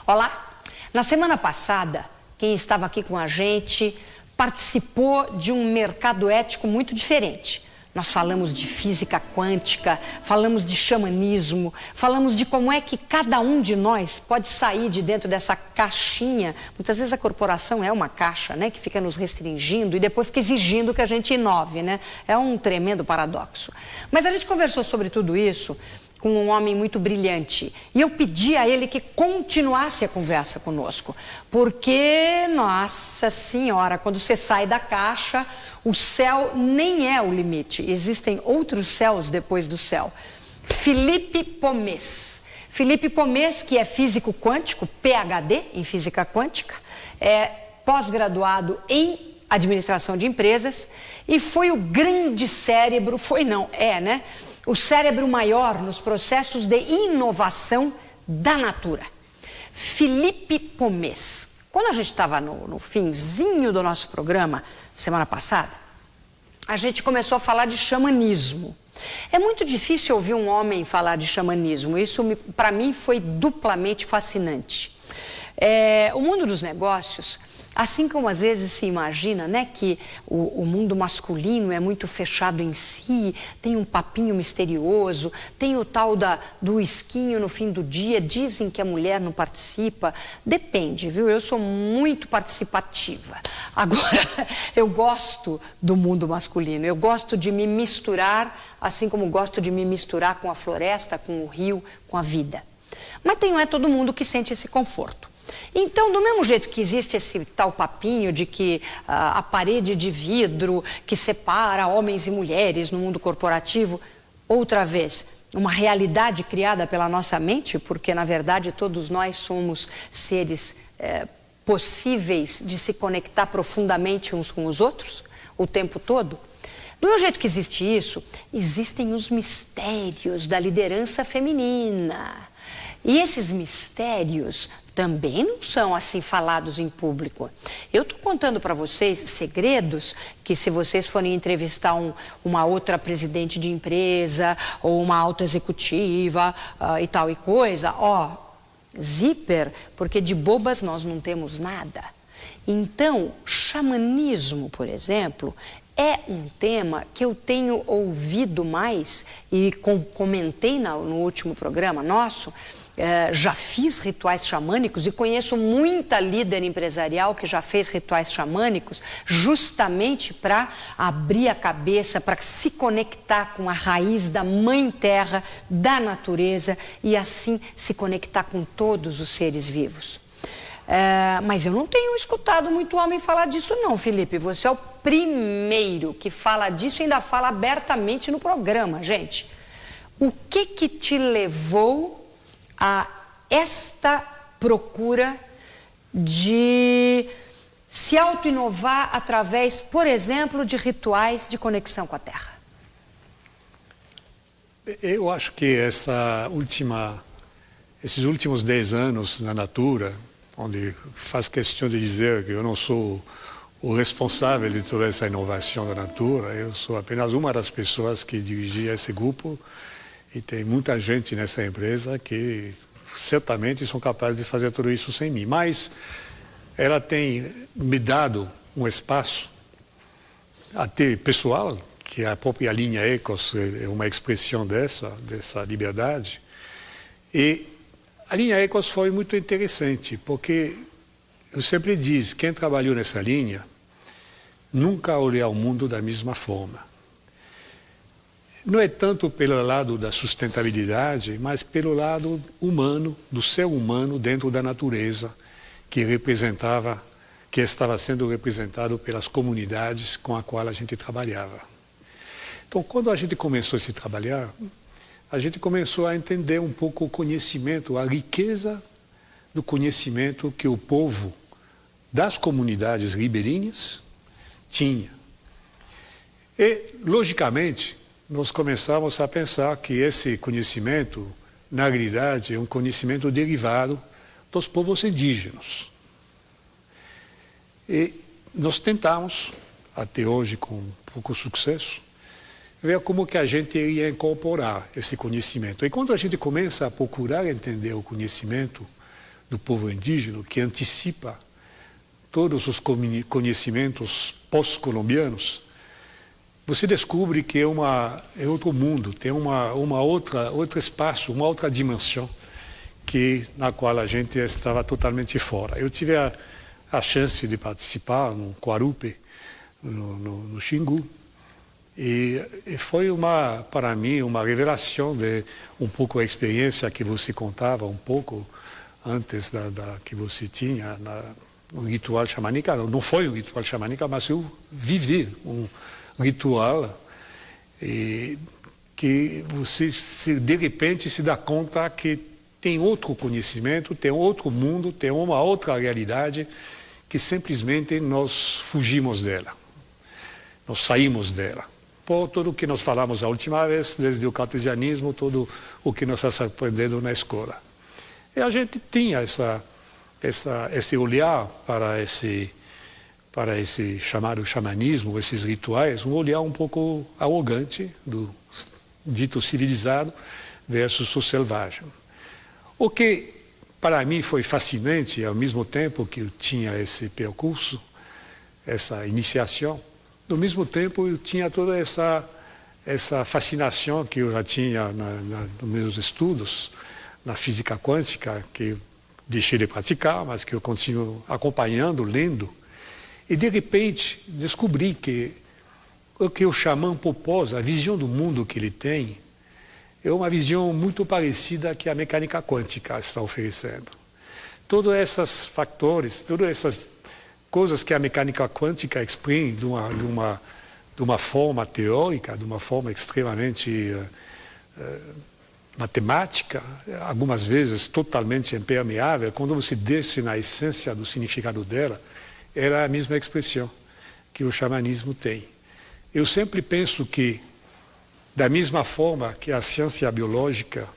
Olá! Na semana passada, quem estava aqui com a gente participou de um mercado ético muito diferente. Nós falamos de física quântica, falamos de xamanismo, falamos de como é que cada um de nós pode sair de dentro dessa caixinha. Muitas vezes a corporação é uma caixa, né, que fica nos restringindo e depois fica exigindo que a gente inove, né? É um tremendo paradoxo. Mas a gente conversou sobre tudo isso com um homem muito brilhante. E eu pedi a ele que continuasse a conversa conosco. Porque, nossa senhora, quando você sai da caixa, o céu nem é o limite. Existem outros céus depois do céu. Felipe Pomés. Felipe Pomés, que é físico quântico, PhD em física quântica, é pós-graduado em administração de empresas e foi o grande cérebro, o cérebro maior nos processos de inovação da Natura. Felipe Pomés. Quando a gente estava no finzinho do nosso programa, semana passada, a gente começou a falar de xamanismo. É muito difícil ouvir um homem falar de xamanismo. Isso, para mim, foi duplamente fascinante. O mundo dos negócios, assim como às vezes se imagina, né, que o mundo masculino é muito fechado em si, tem um papinho misterioso, tem o tal do esquinho no fim do dia, dizem que a mulher não participa. Depende, viu? Eu sou muito participativa. Agora, eu gosto do mundo masculino, eu gosto de me misturar, assim como gosto de me misturar com a floresta, com o rio, com a vida. Mas não é todo mundo que sente esse conforto. Então, do mesmo jeito que existe esse tal papinho de que a parede de vidro que separa homens e mulheres no mundo corporativo, outra vez, uma realidade criada pela nossa mente, porque na verdade todos nós somos seres possíveis de se conectar profundamente uns com os outros o tempo todo. Do mesmo jeito que existe isso, existem os mistérios da liderança feminina. E esses mistérios também não são assim falados em público. Eu estou contando para vocês segredos que, se vocês forem entrevistar uma outra presidente de empresa ou uma alta executiva e tal e coisa, zíper, porque de bobas nós não temos nada. Então, xamanismo, por exemplo, é um tema que eu tenho ouvido mais e comentei no último programa nosso. Já fiz rituais xamânicos e conheço muita líder empresarial que já fez rituais xamânicos justamente para abrir a cabeça, para se conectar com a raiz da mãe terra, da natureza e assim se conectar com todos os seres vivos. Mas eu não tenho escutado muito homem falar disso não, Felipe. Você é o primeiro que fala disso e ainda fala abertamente no programa, gente. O que te levou a esta procura de se auto-inovar através, por exemplo, de rituais de conexão com a Terra? Eu acho que esses últimos 10 anos na Natura, onde faz questão de dizer que eu não sou o responsável de toda essa inovação da Natura, eu sou apenas uma das pessoas que dirigia esse grupo. E tem muita gente nessa empresa que certamente são capazes de fazer tudo isso sem mim. Mas ela tem me dado um espaço, até pessoal, que a própria linha Ecos é uma expressão dessa liberdade. E a linha Ecos foi muito interessante, porque eu sempre digo, quem trabalhou nessa linha nunca olhou o mundo da mesma forma. Não é tanto pelo lado da sustentabilidade, mas pelo lado humano, do ser humano dentro da natureza, que estava sendo representado pelas comunidades com as quais a gente trabalhava. Então, quando a gente começou a se trabalhar, a gente começou a entender um pouco o conhecimento, a riqueza do conhecimento que o povo das comunidades ribeirinhas tinha. E, logicamente, nós começamos a pensar que esse conhecimento, na realidade, é um conhecimento derivado dos povos indígenas. E nós tentamos, até hoje com pouco sucesso, ver como que a gente iria incorporar esse conhecimento. E quando a gente começa a procurar entender o conhecimento do povo indígena, que antecipa todos os conhecimentos pós-colombianos, você descobre que é outro mundo, tem outro espaço, uma outra dimensão na qual a gente estava totalmente fora. Eu tive a chance de participar no Guarupé, no Xingu, e foi para mim uma revelação de um pouco a experiência que você contava um pouco antes da que você tinha um ritual xamânico. Não foi um ritual xamânico, mas eu vivi um ritual que você de repente se dá conta que tem outro conhecimento, tem outro mundo, tem uma outra realidade que simplesmente nós fugimos dela, nós saímos dela. Por tudo o que nós falamos a última vez, desde o cartesianismo, tudo o que nós estamos aprendendo na escola. E a gente tinha esse olhar para esse chamado xamanismo, esses rituais, um olhar um pouco arrogante do dito civilizado versus o selvagem. O que para mim foi fascinante, ao mesmo tempo que eu tinha esse percurso, essa iniciação, ao mesmo tempo eu tinha toda essa fascinação que eu já tinha nos meus estudos, na física quântica, que eu deixei de praticar, mas que eu continuo acompanhando, lendo. E de repente descobri que o que o xamã propôs, a visão do mundo que ele tem, é uma visão muito parecida que a mecânica quântica está oferecendo. Todos esses fatores, todas essas coisas que a mecânica quântica exprime de uma forma teórica, de uma forma extremamente matemática, algumas vezes totalmente impermeável, quando você desce na essência do significado dela, era a mesma expressão que o xamanismo tem. Eu sempre penso que, da mesma forma que a ciência biológica,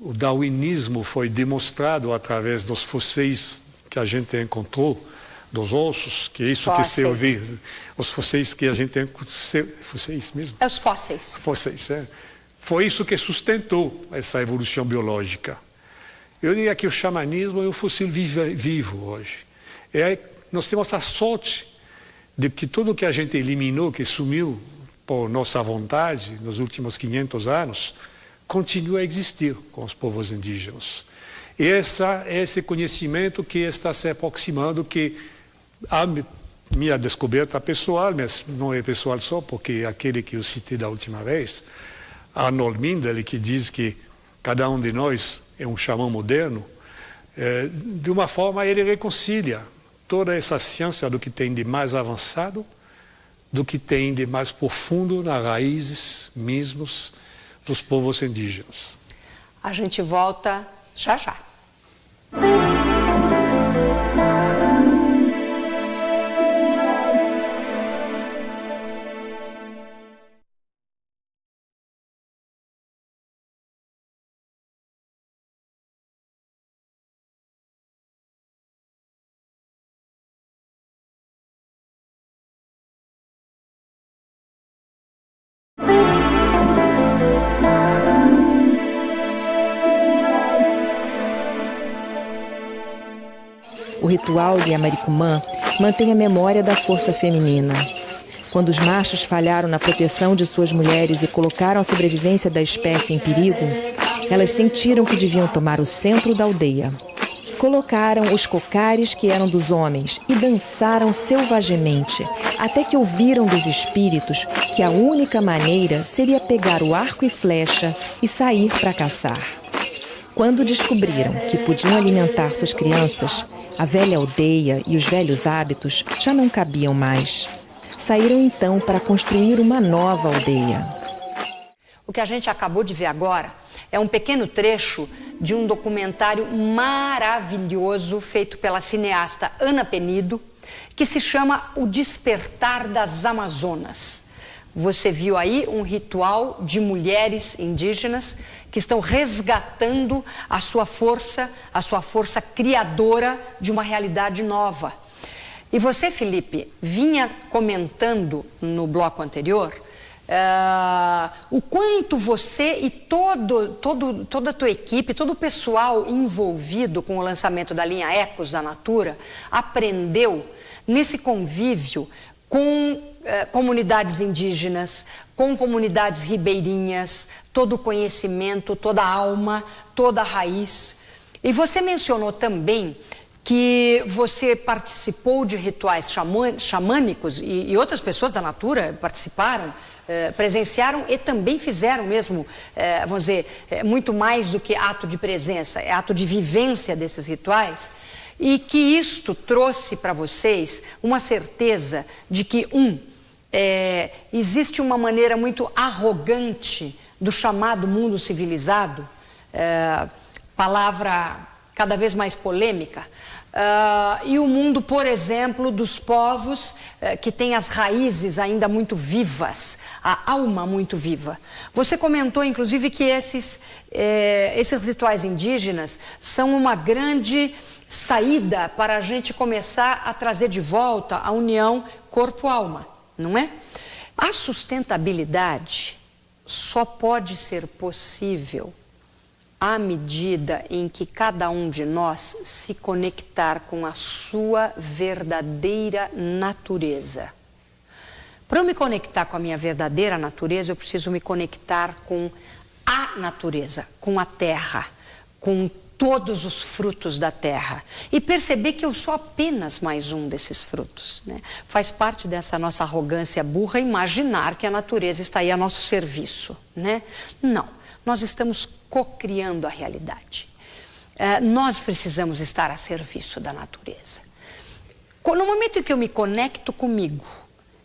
o darwinismo foi demonstrado através dos fósseis que a gente encontrou, dos ossos, que é isso fósseis. Que se ouve, os fósseis que a gente encontrou, fósseis mesmo? É os fósseis. Fósseis, é. Foi isso que sustentou essa evolução biológica. Eu diria que o xamanismo é um fóssil vivo hoje. E aí nós temos a sorte de que tudo que a gente eliminou, que sumiu por nossa vontade nos últimos 500 anos, continua a existir com os povos indígenas. E esse conhecimento que está se aproximando, que a minha descoberta pessoal, mas não é pessoal só, porque aquele que eu citei da última vez, Arnold Mindel, que diz que cada um de nós é um xamã moderno, de uma forma ele reconcilia toda essa ciência do que tem de mais avançado, do que tem de mais profundo nas raízes mesmos dos povos indígenas. A gente volta já já. O ritual de Yamaricumã mantém a memória da força feminina. Quando os machos falharam na proteção de suas mulheres e colocaram a sobrevivência da espécie em perigo, elas sentiram que deviam tomar o centro da aldeia. Colocaram os cocares que eram dos homens e dançaram selvagemente, até que ouviram dos espíritos que a única maneira seria pegar o arco e flecha e sair para caçar. Quando descobriram que podiam alimentar suas crianças, a velha aldeia e os velhos hábitos já não cabiam mais. Saíram então para construir uma nova aldeia. O que a gente acabou de ver agora é um pequeno trecho de um documentário maravilhoso feito pela cineasta Ana Penido, que se chama O Despertar das Amazonas. Você viu aí um ritual de mulheres indígenas que estão resgatando a sua força criadora de uma realidade nova. E você, Felipe, vinha comentando no bloco anterior o quanto você e toda a tua equipe, todo o pessoal envolvido com o lançamento da linha Ecos da Natura aprendeu nesse convívio com comunidades indígenas, com comunidades ribeirinhas, todo o conhecimento, toda a alma, toda a raiz. E você mencionou também que você participou de rituais xamânicos e outras pessoas da Natura participaram, presenciaram e também fizeram mesmo, vamos dizer, muito mais do que ato de presença, é ato de vivência desses rituais, e que isto trouxe para vocês uma certeza de que, existe uma maneira muito arrogante do chamado mundo civilizado, palavra cada vez mais polêmica, e o mundo, por exemplo, dos povos que têm as raízes ainda muito vivas, a alma muito viva. Você comentou, inclusive, que esses rituais indígenas são uma grande saída para a gente começar a trazer de volta a união corpo-alma, não é? A sustentabilidade só pode ser possível à medida em que cada um de nós se conectar com a sua verdadeira natureza. Para eu me conectar com a minha verdadeira natureza, eu preciso me conectar com a natureza, com a terra, com todos os frutos da terra e perceber que eu sou apenas mais um desses frutos, né? Faz parte dessa nossa arrogância burra imaginar que a natureza está aí a nosso serviço, né? Não, nós estamos cocriando a realidade. Nós precisamos estar a serviço da natureza. No momento em que eu me conecto comigo,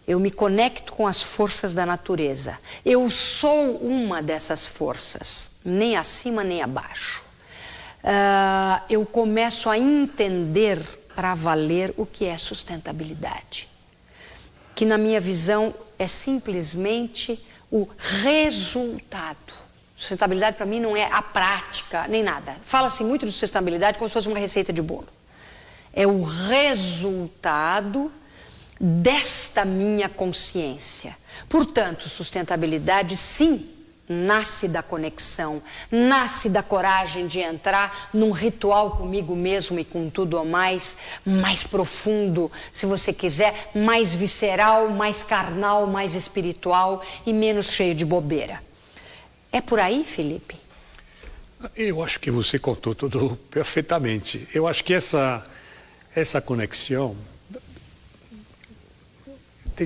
eu me conecto com as forças da natureza, eu sou uma dessas forças, nem acima nem abaixo. Eu começo a entender para valer o que é sustentabilidade, que na minha visão é simplesmente o resultado. Sustentabilidade para mim não é a prática, nem nada. Fala-se muito de sustentabilidade como se fosse uma receita de bolo. É o resultado desta minha consciência. Portanto, sustentabilidade, sim, nasce da conexão, nasce da coragem de entrar num ritual comigo mesmo e com tudo ou mais profundo, se você quiser, mais visceral, mais carnal, mais espiritual e menos cheio de bobeira. É por aí, Felipe? Eu acho que você contou tudo perfeitamente. Eu acho que essa conexão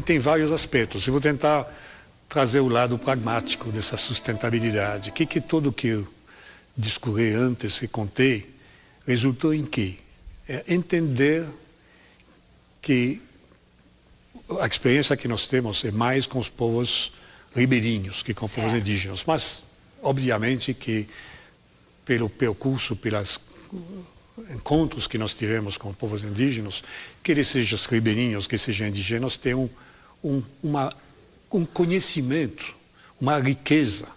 tem vários aspectos. Eu vou tentar trazer o lado pragmático dessa sustentabilidade. Que tudo que eu discorri antes e contei resultou em quê? É entender que a experiência que nós temos é mais com os povos ribeirinhos que com povos indígenas, mas obviamente que pelo percurso, pelos encontros que nós tivemos com povos indígenas, que eles sejam ribeirinhos, que sejam indígenas, tem um conhecimento, uma riqueza,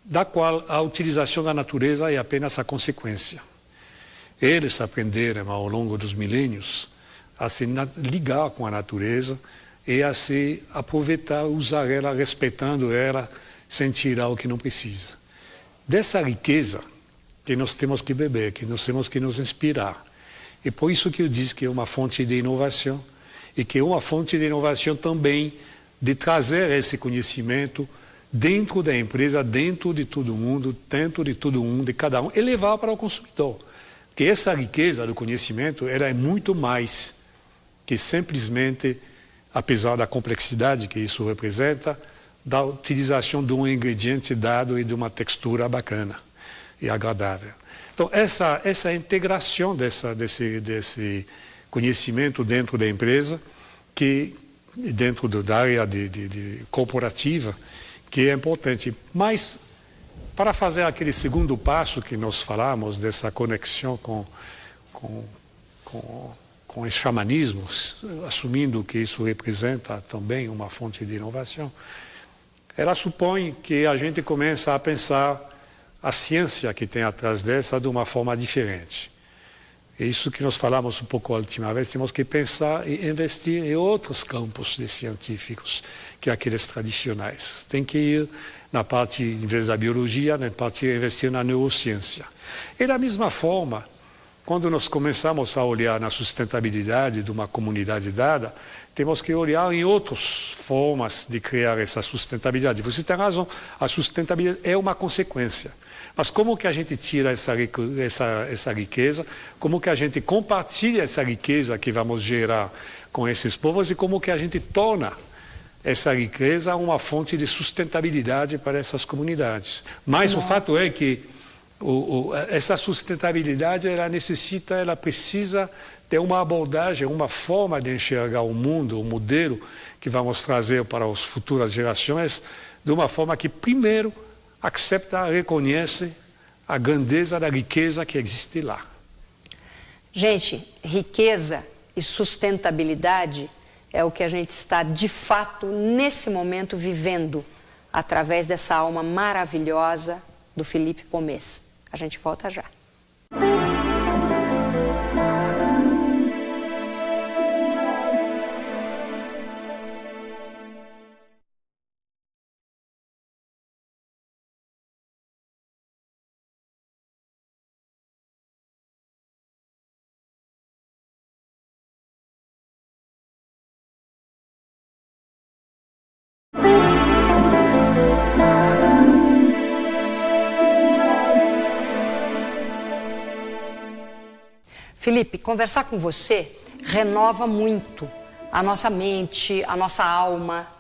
da qual a utilização da natureza é apenas a consequência. Eles aprenderam ao longo dos milênios a se ligar com a natureza e a se aproveitar, usar ela, respeitando ela, sem tirar o que não precisa. Dessa riqueza que nós temos que beber, que nós temos que nos inspirar. E por isso que eu disse que é uma fonte de inovação, e que é uma fonte de inovação também de trazer esse conhecimento dentro da empresa, dentro de todo mundo, dentro de todo mundo, de cada um, e levar para o consumidor. Porque essa riqueza do conhecimento, ela é muito mais que simplesmente, apesar da complexidade que isso representa, da utilização de um ingrediente dado e de uma textura bacana e agradável. Então, essa integração desse conhecimento dentro da empresa, que dentro da área de corporativa, que é importante. Mas, para fazer aquele segundo passo que nós falamos, dessa conexão com os xamanismos, assumindo que isso representa também uma fonte de inovação, ela supõe que a gente começa a pensar a ciência que tem atrás dessa de uma forma diferente. É isso que nós falamos um pouco a última vez, temos que pensar e investir em outros campos de científicos que aqueles tradicionais. Tem que ir na parte, em vez da biologia, na parte de investir na neurociência. E da mesma forma, quando nós começamos a olhar na sustentabilidade de uma comunidade dada, temos que olhar em outras formas de criar essa sustentabilidade. Você tem razão, a sustentabilidade é uma consequência. Mas como que a gente tira essa riqueza, como que a gente compartilha essa riqueza que vamos gerar com esses povos e como que a gente torna essa riqueza uma fonte de sustentabilidade para essas comunidades. Mas o fato é que essa sustentabilidade ela precisa ter uma abordagem, uma forma de enxergar o mundo, o modelo que vamos trazer para as futuras gerações, de uma forma que primeiro accepta, reconhece a grandeza da riqueza que existe lá. Gente, riqueza e sustentabilidade é o que a gente está, de fato, nesse momento, vivendo através dessa alma maravilhosa do Felipe Pomés. A gente volta já. Felipe, conversar com você renova muito a nossa mente, a nossa alma.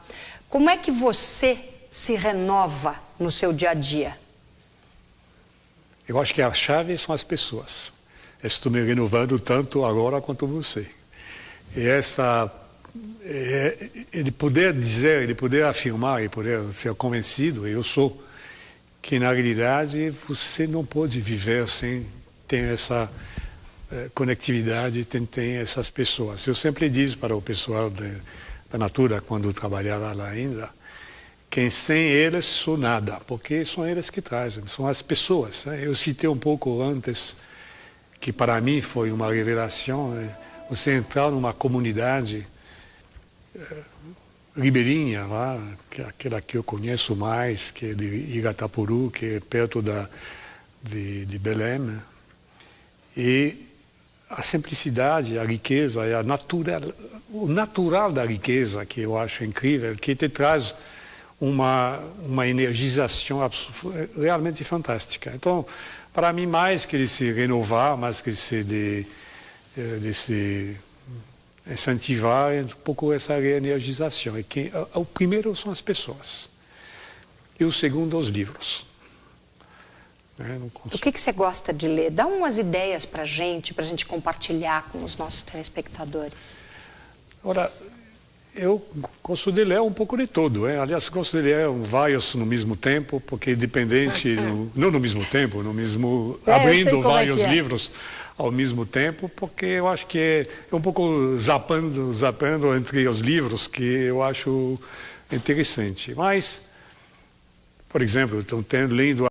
Como é que você se renova no seu dia a dia? Eu acho que a chave são as pessoas. Estou me renovando tanto agora quanto você. E de poder dizer, de poder afirmar, de poder ser convencido, eu sou, que na realidade você não pode viver sem ter essa conectividade, tem essas pessoas. Eu sempre digo para o pessoal da Natura, quando trabalhava lá ainda, que sem eles sou nada, porque são eles que trazem, são as pessoas. Eu citei um pouco antes, que para mim foi uma revelação, você entrar numa comunidade ribeirinha lá, que é aquela que eu conheço mais, que é de Igatapuru, que é perto de Belém, e a simplicidade, a riqueza, o natural da riqueza, que eu acho incrível, que te traz uma energização realmente fantástica. Então, para mim, mais que de se renovar, mais que de se incentivar, é um pouco essa reenergização. E o primeiro são as pessoas. E o segundo, os livros. O que você gosta de ler? Dá umas ideias para a gente compartilhar com os nossos telespectadores. Ora, eu gosto de ler um pouco de tudo. Aliás, gosto de ler vários no mesmo tempo, porque independente, não no mesmo tempo, abrindo vários livros ao mesmo tempo, porque eu acho que é um pouco zapando entre os livros, que eu acho interessante. Mas, por exemplo, estou lendo